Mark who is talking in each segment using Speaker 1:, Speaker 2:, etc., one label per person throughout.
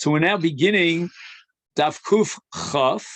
Speaker 1: So we're now beginning Daf Kuf Chaf,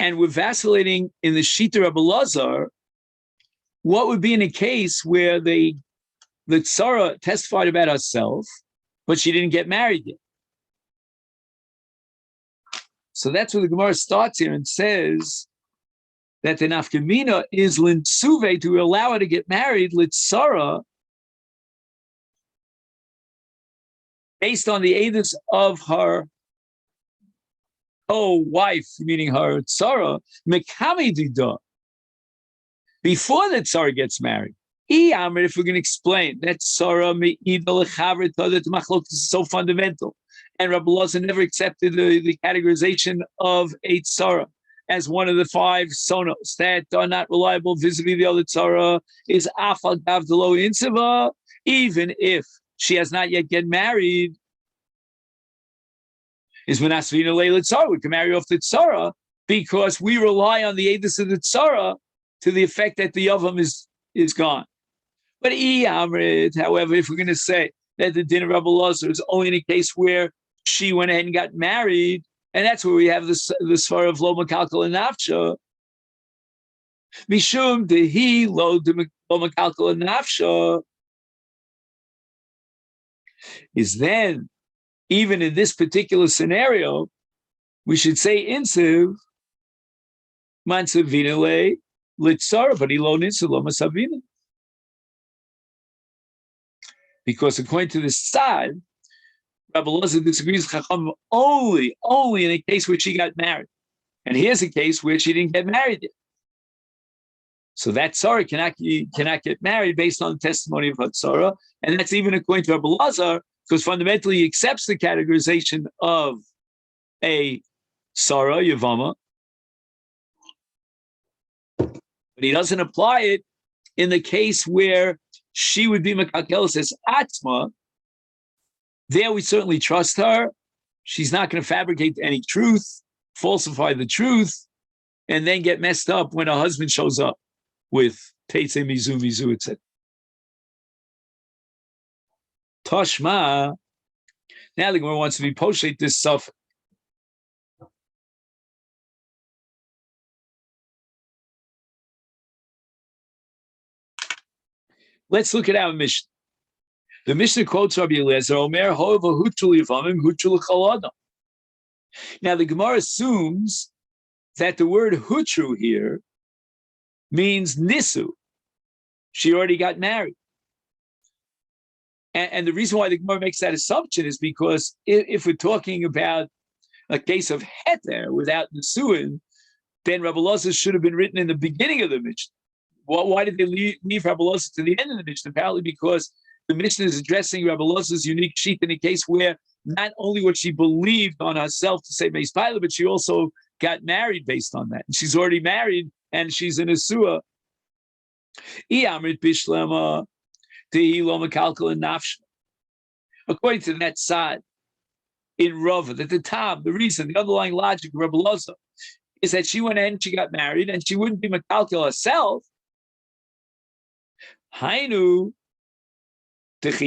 Speaker 1: and we're vacillating in the Shita Rabbi Lazar. What would be in a case where the Tzara testified about herself, but she didn't get married yet? So that's where the Gemara starts here and says that the nafkamina is lintsuve, to allow her to get married, litzara, based on the edus of her co-wife, meaning her tzara, mekamidida, before the tzara gets married. If we're going to explain that tzara me'ida lechavrit, that machlok is so fundamental, and Rabbi Lazar never accepted the categorization of a tzara as one of the five sonos that are not reliable vis-a-vis the other tzara, is afal gav delo insiva, even if she has not yet get married, is menasvina leila tzara. We can marry off the tzara because we rely on the edus of the tzara to the effect that the yavam is gone. But however, if we're going to say that the din of Rabbi Lazar is only in a case where she went ahead and got married, and that's where we have the svara of lo makalkal and nafsha, mishum dehi lo makalkal and nafsha, is then, even in this particular scenario, we should say insiv mansavina le litzara, but ilo insiv lo masavina, because according to this side, Rabbi Lazar disagrees with Chacham only in a case where she got married. And here's a case where she didn't get married yet. So that tzara cannot get married based on the testimony of her tzara. And that's even according to Rabbi Lazar, because fundamentally he accepts the categorization of a tzara, Yevamot, but he doesn't apply it in the case where she would be mekakelos as atzma. There we certainly trust her. She's not going to fabricate any truth, falsify the truth, and then get messed up when her husband shows up with teitze mizu, etc. Toshma. Now the Gemara wants to be poshet this suffix. Let's look at our Mishnah. The Mishnah quotes Rabbi Eliezer, Omer ho'eva hutru yivamim hutru l'chaladam. Now the Gemara assumes that the word hutru here means nisu. She already got married. And the reason why the Gemara makes that assumption is because if we're talking about a case of heter without nisuin, then Rabbi Lazar should have been written in the beginning of the Mishnah. Why did they leave Rabbi Lazar to the end of the Mishnah? Apparently because the Mishnah is addressing Rabbi Lazar's unique sheet in a case where not only what she believed on herself to say Meis Pilot, but she also got married based on that. And she's already married and she's in a Suah. According to that side in Rava, that the time, the reason, the underlying logic of Rabbi Lazar is that she went in and she got married and she wouldn't be Mekalkel herself. Hainu. That's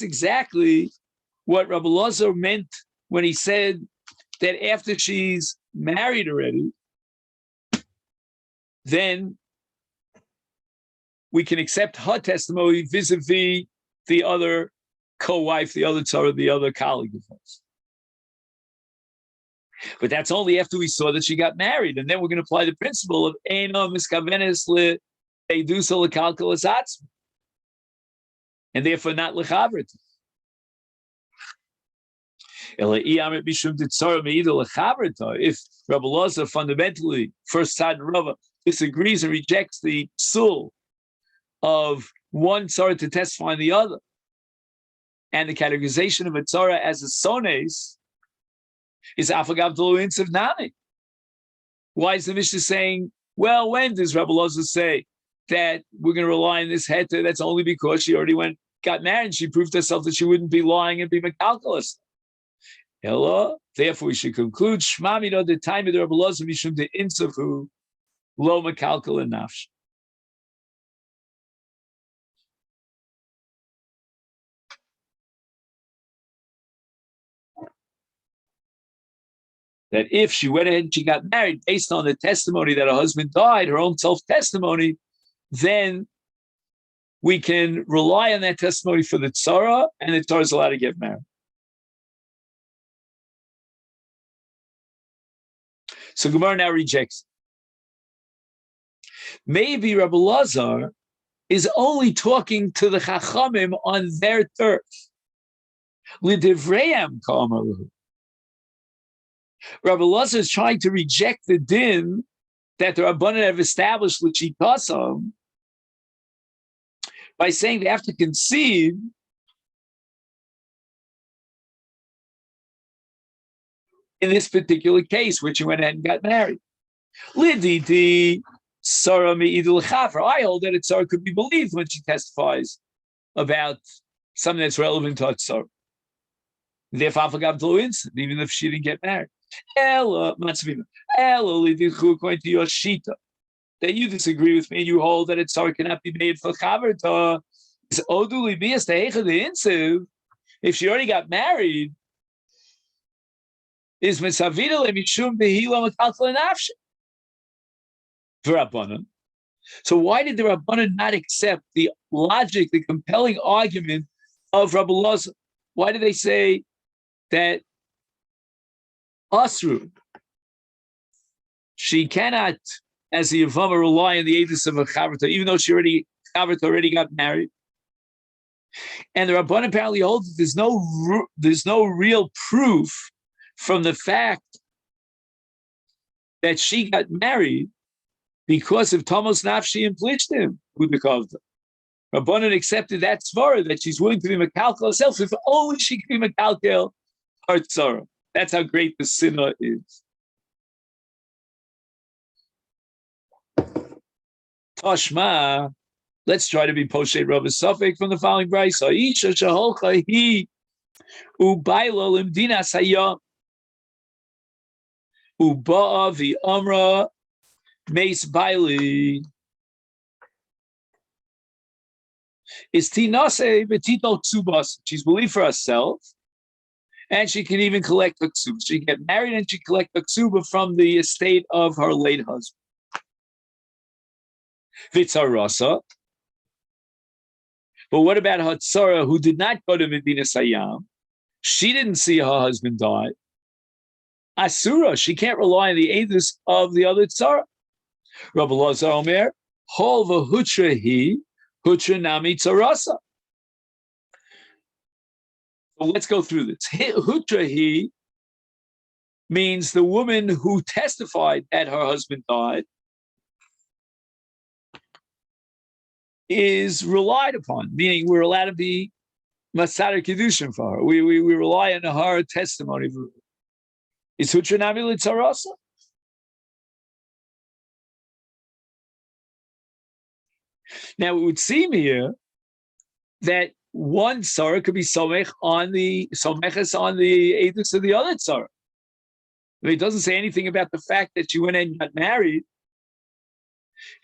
Speaker 1: exactly what Rabbi Lazar meant when he said that after she's married already, then we can accept her testimony vis-a-vis the other co-wife, the other tzara, the other colleague of hers. But that's only after we saw that she got married, and then we're going to apply the principle of Eino miskavenes le. They do so l'kalkalas atzma, and therefore not l'chavrit. If Rabbi Lazar fundamentally, first side in Rava, disagrees and rejects the psul of one tzara to testify on the other, and the categorization of a tzara as a sones is afagav delo insiv nami. Why is the Mishnah saying, well, when does Rabbi Lazar say that we're going to rely on this heter? That's only because she already got married. She proved herself that she wouldn't be lying and be mekalkalos. Hello. Therefore, we should conclude Shma mido the time of the Rabbi Lazar mishum de insafu lo mekalkal and nafsh. that if she went ahead and she got married based on the testimony that her husband died, her own self-testimony, then we can rely on that testimony for the tzara, and the tzara is allowed to get married. So Gemara now rejects. Maybe Rabbi Lazar is only talking to the Chachamim on their turf. L'divrayim ka'amaru. Rabbi Lazar is trying to reject the din that the Rabbanan have established l'shikasam by saying they have to concede in this particular case, which he went ahead and got married. Lididi Sarah me'idul chaver. I hold that a tzara could be believed when she testifies about something that's relevant to a tzara. Therefore, even if she didn't get married. Ella, according to your shita, that you disagree with me, you hold that a tzara cannot be made for chaver. If she already got married, is mesavida lemishum behila metaltal nafshe. So why did the Rabbanan not accept the logic, the compelling argument of Rabbi Lazar? Why did they say that Asru, she cannot, as the Yevamot, rely on the edus of a chavrata, even though she already got married? And the Rabbanan apparently holds that there's no real proof from the fact that she got married because of Tomos Nafshi and Plishtim, Rabbanan accepted that svara, that she's willing to be Mekalkel herself, if only she can be Mekalkel her tzara. That's how great the sinner is. Tashma, let's try to be Poshet Rav Safek from the following brayso. Isha sheholcha hi ubayla limdina sayam uba'a v'amra Mace Bailey is Tinase Betito Tsubas. She's believed for herself, and she can even collect a ksuba. She can get married and she collect a ksuba from the estate of her late husband. Vitzarasa. But what about Hatzara, who did not go to Medina Sayyam? She didn't see her husband die. Asura, she can't rely on the edus of the other tzara. Rabbi Lazar Omer, Hol v'hutra hi, hutra nami tzarasa. So let's go through this. Hutra hi means the woman who testified that her husband died is relied upon, meaning we're allowed to be Masadar Kedushin for her. We rely on her testimony. Is hutra nami tzarasa? Now, it would seem here that one tzara could be someches on the edus of the other tzara. It doesn't say anything about the fact that she went and got married.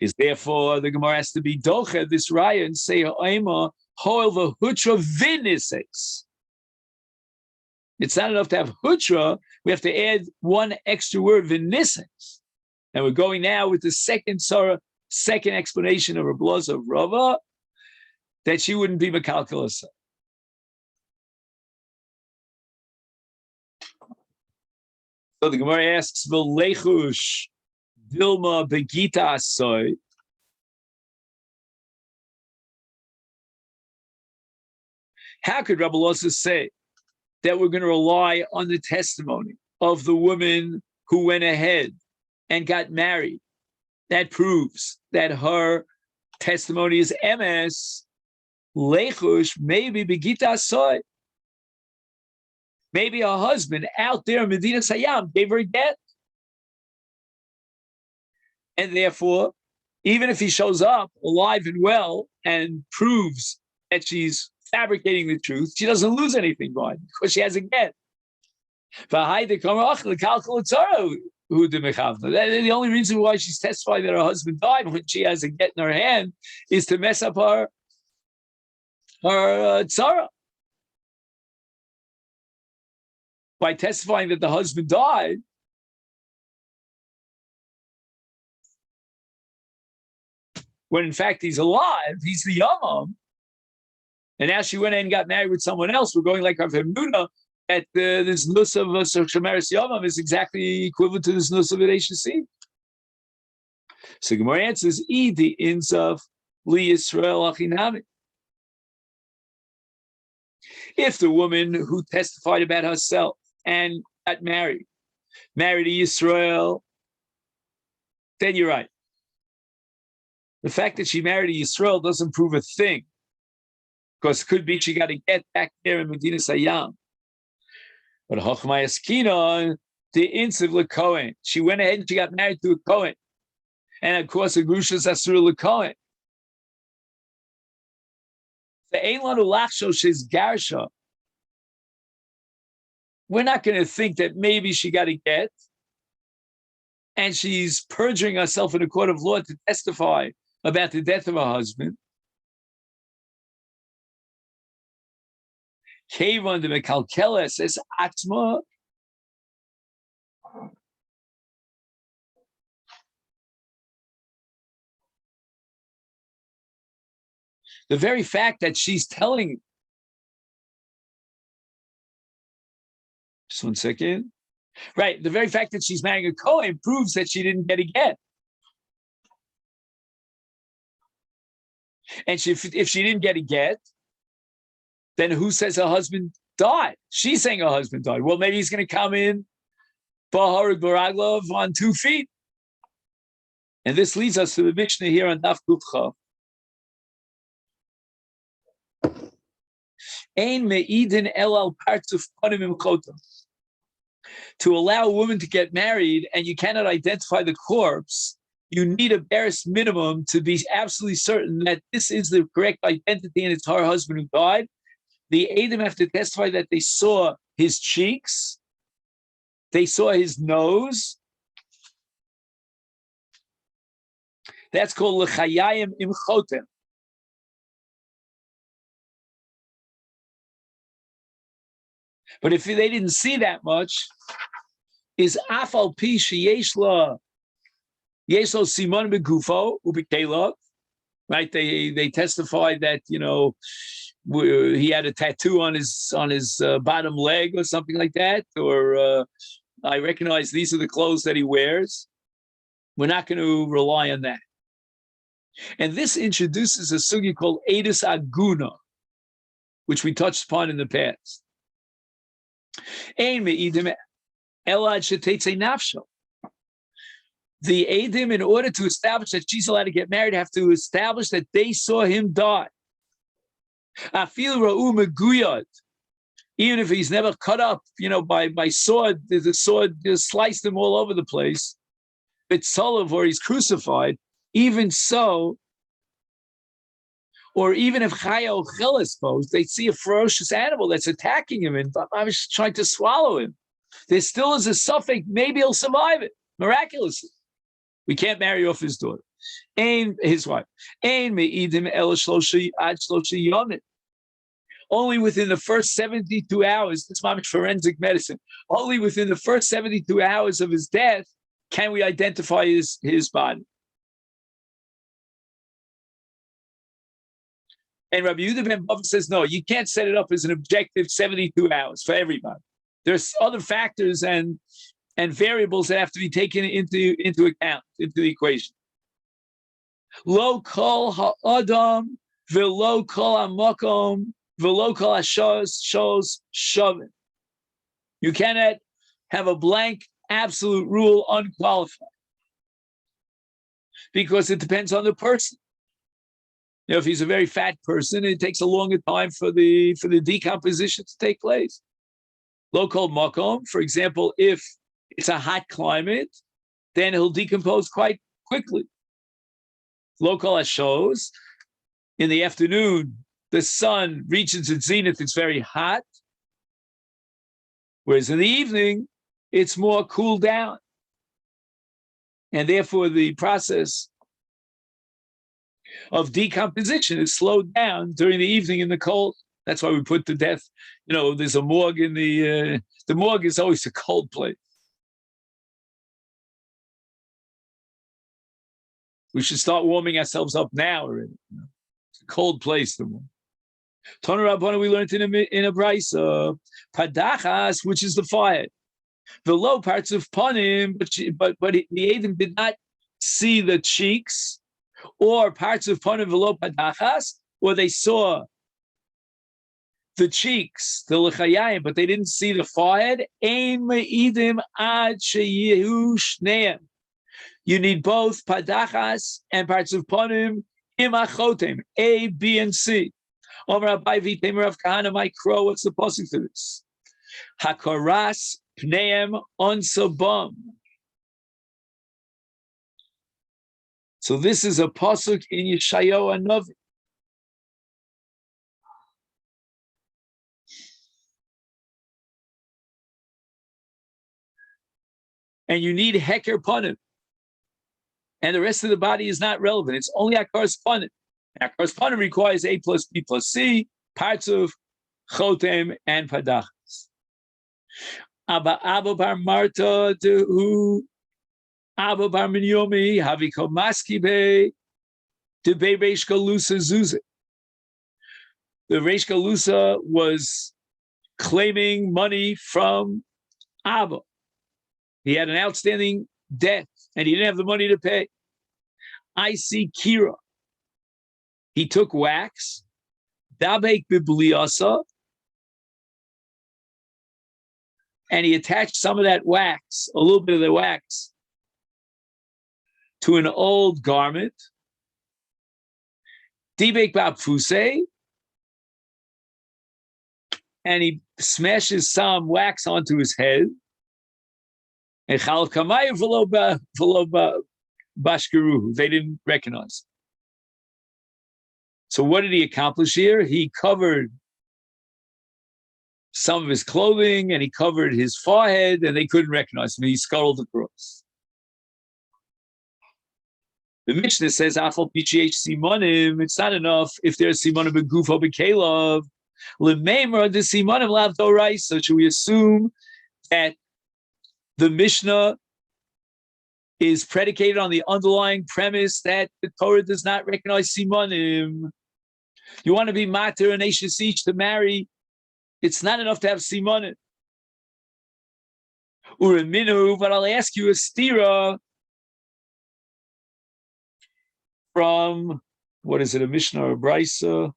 Speaker 1: Is therefore the Gemara has to be docha this raya and say ha'ema hoel v'hutra v'nises. It's not enough to have hutra; we have to add one extra word v'nises. And we're going now with the second tzara. Second explanation of Rabbi Lazar of Rava, that she wouldn't be Mekalkel. So the Gemara asks, V'lechush Dilma Begita Asoy. How could Rabbi Lazar say that we're going to rely on the testimony of the woman who went ahead and got married? That proves that her testimony is emes. Lechush, maybe Begita Soy. Maybe her husband out there in Medina Sayyam gave her a get. And therefore, even if he shows up alive and well and proves that she's fabricating the truth, she doesn't lose anything by it because she has a get. The only reason why she's testifying that her husband died when she has a get in her hand is to mess up her tzara. By testifying that the husband died, when in fact he's alive, he's the Yamam. And now she went and got married with someone else. We're going like Rav Hemnuna that this nus of Shemeres Yamam is exactly equivalent to this nus of Eresh. So Gemara answers, the insaf li Yisrael achinami. If the woman who testified about herself and got married to Yisrael, then you're right. The fact that she married a Yisrael doesn't prove a thing, because it could be she got to get back there in Medina Sayyam. But Chochmah Eskina, the Insiv LeKohen, she went ahead and she got married to a Kohen. And of course, a Grusha Asur LeKohen. The Ein Lanu Lachshosh is Garsha. We're not going to think that maybe she got a get, and she's perjuring herself in a court of law to testify about the death of her husband. Kevan de Mekalkela says Atma. The very fact that she's telling, just 1 second, right? The very fact that she's marrying a Kohen proves that she didn't get a get. And if she didn't get a get, then who says her husband died? She's saying her husband died. Well, maybe he's going to come in Baharud Baraglov on 2 feet. And this leads us to the Mishnah here on Daf Kufcha. Ein me'idin elal partzuf panim imchotam. To allow a woman to get married and you cannot identify the corpse, you need a barest minimum to be absolutely certain that this is the correct identity and it's her husband who died. The Eidim have to testify that they saw his cheeks, they saw his nose. That's called l'chayayim imchotem. But if they didn't see that much, is afal pi sheyesh la yesol simon begufo ubikela, right? They testified that he had a tattoo on his bottom leg or something like that, or I recognize these are the clothes that he wears. We're not going to rely on that. And this introduces a sugya called edus aguna, which we touched upon in the past. The Eidim, in order to establish that she's allowed to get married, have to establish that they saw him die. Even if he's never cut up, by sword, the sword just sliced him all over the place. It's Tzolav, or he's crucified. Even so, or even if Chaya Ochel is posed, they see a ferocious animal that's attacking him and I was trying to swallow him. There still is a suffix, maybe he'll survive it, miraculously. We can't marry off his daughter. His wife. Only within the first 72 hours, this is forensic medicine, only within the first 72 hours of his death can we identify his body. And Rabbi Yehuda ben Bava says, no, you can't set it up as an objective 72 hours for everybody. There's other factors and variables that have to be taken into account, into the equation. Lo kol ha'adam v'lo kol ha'makom v'lo kol ha'shos shavin. You cannot have a blank absolute rule unqualified, because it depends on the person. If he's a very fat person, it takes a longer time for the decomposition to take place. Local makom, for example, if it's a hot climate, then he'll decompose quite quickly. Local shows in the afternoon, the sun reaches its zenith, it's very hot. Whereas in the evening, it's more cooled down. And therefore, the process of decomposition is slowed down during the evening in the cold. That's why we put to death. There's a morgue in the morgue is always a cold place. We should start warming ourselves up now already. It's a cold place to warm. Tana Rabbana, we learned in a brisa, padachas, which is the fire. The low parts of panim, but the Adam did not see the cheeks, or parts of panim v'lo padachas, or they saw the cheeks, the lechayim, but they didn't see the forehead. Ein me'idim ad sheyehu shneim. You need both padachas and parts of panim imachotem, A, B, and C. Omer Abai v'temer Rav Kahana, my crow. What's the pasuk to this? Hakaras pneim onsabam. So this is a pasuk in Yeshayahu Hanavi. And you need heker panim. And the rest of the body is not relevant. It's only hakaras panim. Hakaras panim requires A plus B plus C, parts of chotem and padachas. Abba bar Marta dehu Abba bar min Yomi haviko maskibe de be Reish Galusa zuze. The Reish Galusa was claiming money from Abba. He had an outstanding debt, and he didn't have the money to pay. I see Kira. He took wax, dabek bibliasa, and he attached some of that wax, a little bit of the wax, to an old garment. Dibek bapfuse, and he smashes some wax onto his head. And Chal Kamay v'lo bashkeruhu. They didn't recognize. So what did he accomplish here? He covered some of his clothing and he covered his forehead, and they couldn't recognize him. He scuttled across. The Mishnah says, "Afal pich simonim." It's not enough if there's simonim begufo bekelav. Lemeimer the simonim lav dorai. So should we assume that the Mishnah is predicated on the underlying premise that the Torah does not recognize simanim? You want to be mater and ashes each to marry, it's not enough to have simanim. Uriminu, but I'll ask you a stira from, what is it, a Mishnah or a Brisa?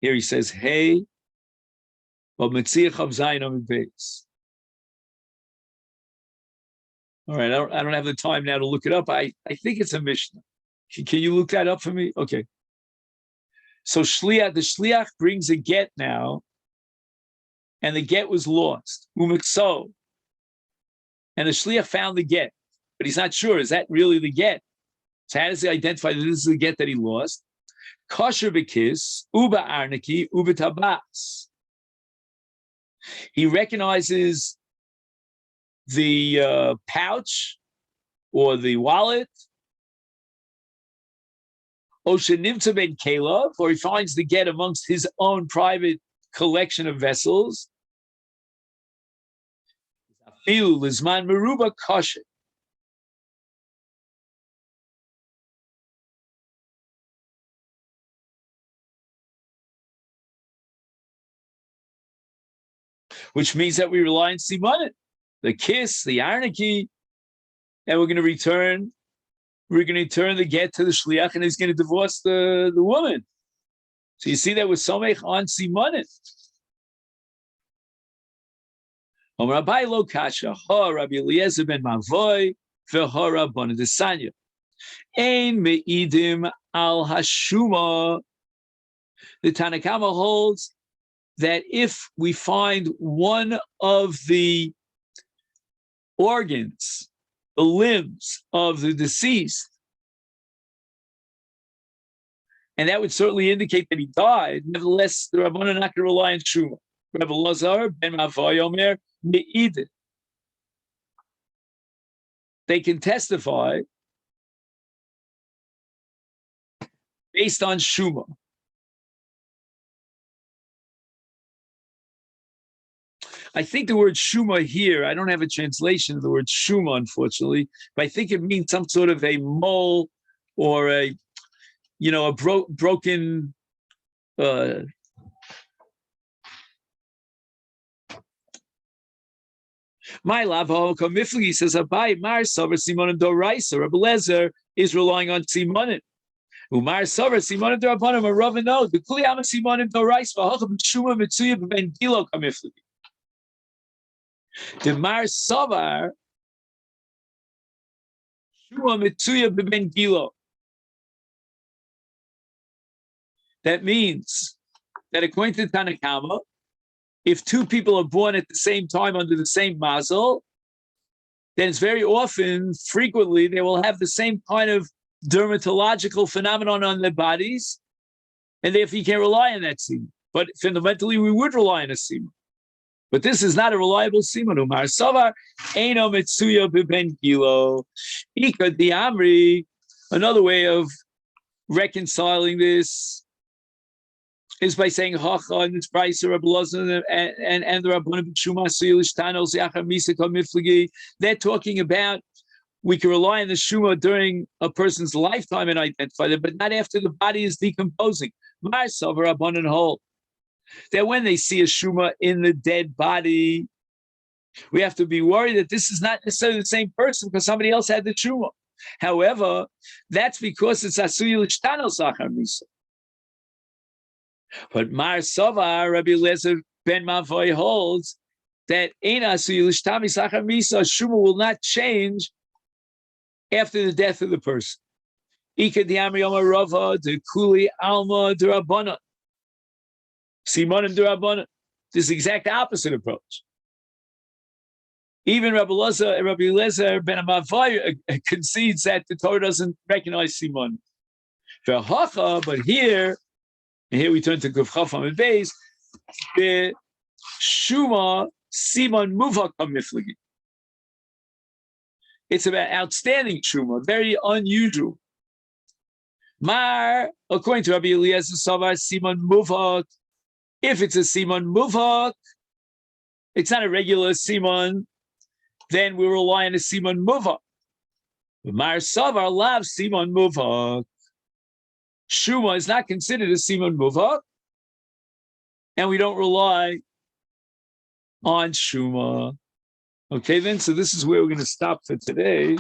Speaker 1: Here he says, hey, but Metziach of Zayin on base. All right, I don't have the time now to look it up. I think it's a Mishnah. Can you look that up for me? Okay. So the Shliach brings a get now, and the get was lost. Umikso. And the Shliach found the get, but he's not sure. Is that really the get? So how does he identify that this is the get that he lost? Kosher bekis, uba arniki, uba tabas. He recognizes the pouch or the wallet, Oshanimta ben Caleb, or he finds the get amongst his own private collection of vessels. Lizman meruba kosher. Which means that we rely on simanim, the kiss, the arniki, and we're going to return the get to the shliach, and he's going to divorce the woman. So you see that with somech on simanim. Rabbi lo kasha ha Rabbi Eliezer ben Mavoy v'ha Rabbana desanya ein meidim al hashuma. The Tanakama holds that if we find one of the organs, the limbs of the deceased, and that would certainly indicate that he died, nevertheless, the Rabbanan are not going to rely on Shuma. Rabbi Lazar ben Mavoy Omer me'idin. They can testify based on Shuma. I think the word shuma here, I don't have a translation of the word shuma, unfortunately, but I think it means some sort of a mole or a broken my lavo komifli says Abai Mar Savar Simonim Doraisa. Rabbi Lezer is relying on Simonim. Umar Savar Simonim Dorabanim a Rav no. The Kuli Ama Simonim Doraisa Vahacham Shuma Mitsuya Ben Gilo Komifli. The Mar Savar Shuma Mitsuya Ben Gilo. That means that according to Tanakama, if two people are born at the same time under the same mazel, then it's very often, frequently, they will have the same kind of dermatological phenomenon on their bodies, and therefore you can't rely on that semen. But fundamentally, we would rely on a semen. But this is not a reliable semen. Umar Savar Eino Mitsuya Biben Gilo. Ika Diamri, another way of reconciling this is by saying Hacha and this price of Rabbi Lazar and the Rabbanim B'Shuma Silish Tanos Yachar Misa Kol Miflagi. They're talking about we can rely on the Shuma during a person's lifetime and identify them, but not after the body is decomposing. Marsav Rabbanan hold that when they see a Shuma in the dead body, we have to be worried that this is not necessarily the same person because somebody else had the Shuma. However, that's because it's Asuyilish Tanos Yachar Misa. But Mar Savar, Rabbi Lezer ben Mavoy holds that Shuma will not change after the death of the person. Ika diamri Rava de Kuli Alma Durabana. Simonim Durabana. This is the exact opposite approach. Even Rabbi Lezer ben Mavoy concedes that the Torah doesn't recognize Simon. But here, and here we turn to Kuf Chafam and Beis, the Shuma Simon Muvak HaMiflagi. It's about outstanding Shuma, very unusual. Mar, according to Rabbi Eliezer Savar, Simon Muvak. If it's a Simon Muvak, it's not a regular Simon, then we rely on a Simon Muvak. Mar Savar loves Simon Muvak. Shuma is not considered a Simon Muvak, and we don't rely on Shuma. Okay, then, so this is where we're going to stop for today.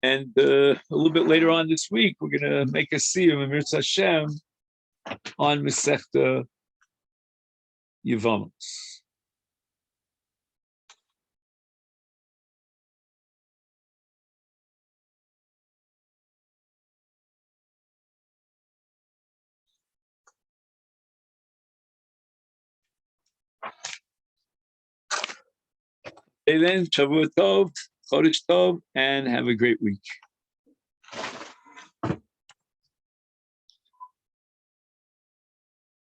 Speaker 1: And a little bit later on this week, we're going to make a siyum in Mirz Hashem on Masechet Yevamot. Okay, then, Shavua Tov, Chodesh Tov, and have a great week.